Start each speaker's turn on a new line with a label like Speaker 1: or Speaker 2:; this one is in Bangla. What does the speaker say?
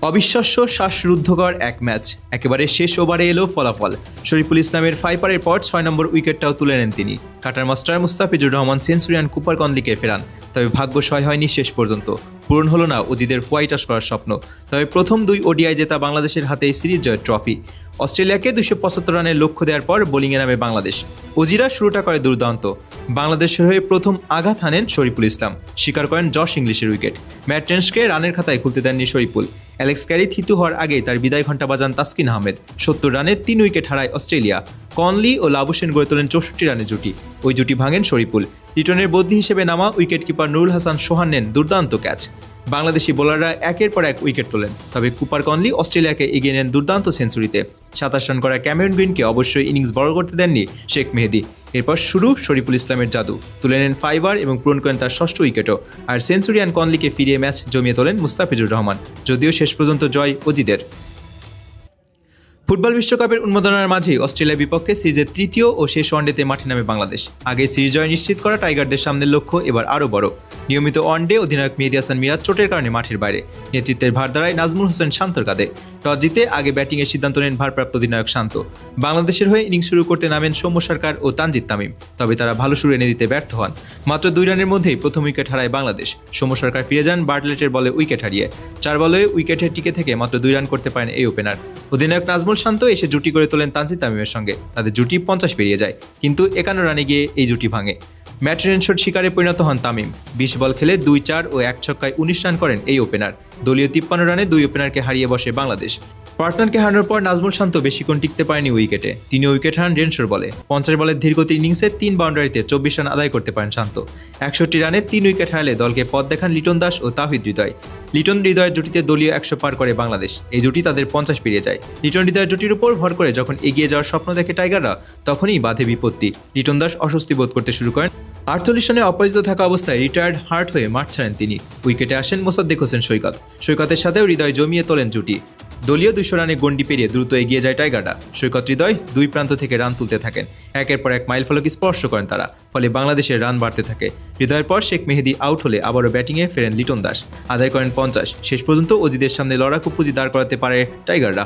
Speaker 1: অবিশ্বাস্য শ্বাসরুদ্ধকর এক ম্যাচ। একেবারে শেষ ওভারে এলো ফলাফল। শরীফুল ইসলামের ফাইপারের পর 6 নম্বর উইকেটটাও তুলে নেন তিনি। Cutter master Mustafizur Rahman centurion Cooper কনলিকে ফেরান। তবে ভাগ্য সহায় হয়নি শেষ পর্যন্ত। পূরণ হলো না অজিদের হোয়াইট ওয়াশ করার স্বপ্ন। তবে প্রথম 2 ওডিআই জেতা বাংলাদেশের হাতেই সিরিজ জয়ের ট্রফি। অস্ট্রেলিয়াকে 275 রানের লক্ষ্য দেওয়ার পর বোলিংয়ে নামে বাংলাদেশ। অজিরা শুরুটা করে দুর্দান্ত। বাংলাদেশের হয়ে প্রথম আঘাত হানেন শরীফুল ইসলাম। স্বীকার করেন জশ ইংলিশের উইকেট। ম্যাট টেন্সকে রানের খাতায় খুলতে দেননি শরীফুল। অ্যালেক্স ক্যারি থিতু হওয়ার আগেই তার বিদায় ঘণ্টা বাজান তাসকিন আহমেদ। 70 রানে 3 উইকেট হারায় অস্ট্রেলিয়া। কনলি ও লাবুশেন গড়ে তোলেন 64 রানের জুটি। ওই জুটি ভাঙেন শরীফুল। লিটনের বদলি হিসেবে নামা উইকেট কিপার নুরুল হাসান সোহান নেন দুর্দান্ত ক্যাচ। বাংলাদেশি বোলাররা একের পর এক উইকেট তোলেন। তবে কুপার কনলি অস্ট্রেলিয়াকে এগিয়ে নেন দুর্দান্ত সেঞ্চুরিতে। 27 রান করা ক্যামেরন গ্রিনকে অবশ্যই ইনিংস বড় করতে দেননি শেখ মেহেদী। এরপর শুরু শরীফুল ইসলামের জাদু। তুলে নেন 5 এবং পূরণ করেন তার 6ষ্ঠ উইকেটও। আর সেঞ্চুরিয়ান কনলিকে ফিরিয়ে ম্যাচ জমিয়ে তোলেন মুস্তাফিজুর রহমান। যদিও শেষ পর্যন্ত জয় অজিদের। ফুটবল বিশ্বকাপের উন্মাদনার মাঝেই অস্ট্রেলিয়ার বিপক্ষে সিরিজের 3য় ও শেষ ওয়ানডেতে মাঠে নামে বাংলাদেশ। আগে সিরিজ জয় নিশ্চিত করা টাইগারদের সামনের লক্ষ্য এবার আরও বড়। নিয়মিত ওয়ানডে অধিনায়ক মেহেদী হাসান মিরাজ চোটের কারণে মাঠের বাইরে। নেতৃত্বের ভার দাঁড়ায় নাজমুল হোসেন শান্তর কাঁধে। টস জিতে আগে ব্যাটিংয়ের সিদ্ধান্ত নেন ভারপ্রাপ্ত অধিনায়ক শান্ত। বাংলাদেশের হয়ে ইনিংস শুরু করতে নামেন সৌম্য সরকার ও তানজিদ তামিম। তবে তারা ভালো শুরু এনে দিতে ব্যর্থ হন। মাত্র 2 রানের মধ্যেই প্রথম উইকেট হারায় বাংলাদেশ। সৌম্য সরকার ফিরে যান বার্টলেটের বলে উইকেট হারিয়ে। 4 বলে উইকেটের টিকে থেকে মাত্র 2 রান করতে পারেন এই ওপেনার। অধিনায়ক নাজমুল শান্ত এসে জুটি করে তোলেন তানজিদ তামিমের সঙ্গে। তাদের জুটি 50 পেরিয়ে যায়, কিন্তু 51 রানে গিয়ে এই জুটি ভাঙে। ম্যাট রেনশট শিকারে পরিণত হন তামিম। 20 বল খেলে 2 4 ও 1 ছক্কায় 19 রান করেন এই ওপেনার। দলীয় 53 রানে 2 ওপেনারকে হারিয়ে বসে বাংলাদেশ। পার্টনারকে হারানোর পর নাজমুল শান্ত বেশিক্ষণ টিকতে পারেনি উইকেটে। তিনি উইকেট হারান রেনশোর বলে। 50 বলের ধীরগতির ইনিংসে 3 বাউন্ডারিতে 24 রান আদায় করতে পারেন শান্ত। 61 রানে 3 উইকেট হারালে দলকে পথ দেখান লিটন দাস ও তাওহিদ হৃদয়। লিটন হৃদয়ের জুটিতে দলীয় 100 পার করে বাংলাদেশ। এই জুটি তাদের 50 পেরিয়ে যায়। লিটন হৃদয়ের জুটির উপর ভর করে যখন এগিয়ে যাওয়ার স্বপ্ন দেখে টাইগাররা, তখনই বাধে বিপত্তি। লিটন দাস অস্বস্তি বোধ করতে শুরু করেন। 48 রানে অপরাজিত থাকা অবস্থায় রিটায়ার্ড হার্ট হয়ে মাঠ ছাড়েন তিনি। উইকেটে আসেন মোসাদ্দেক হোসেন সৈকত। সৈকতের সাথেও হৃদয় জমিয়ে তোলেন জুটি। দলীয় 200 রানে গন্ডি পেরিয়ে দ্রুত এগিয়ে যায় টাইগাররা। সৈকত হৃদয় 2 প্রান্ত থেকে রান তুলতে থাকেন। একের পর এক মাইল ফলক স্পর্শ করেন তারা। ফলে বাংলাদেশের রান বাড়তে থাকে। হৃদয়ের পর শেখ মেহেদী আউট হলে আবারও ব্যাটিংয়ে ফেরেন লিটন দাস। আদায় করেন 50। শেষ পর্যন্ত অজিদের সামনে লড়াকু পুঁজি দাঁড় করাতে পারে টাইগাররা।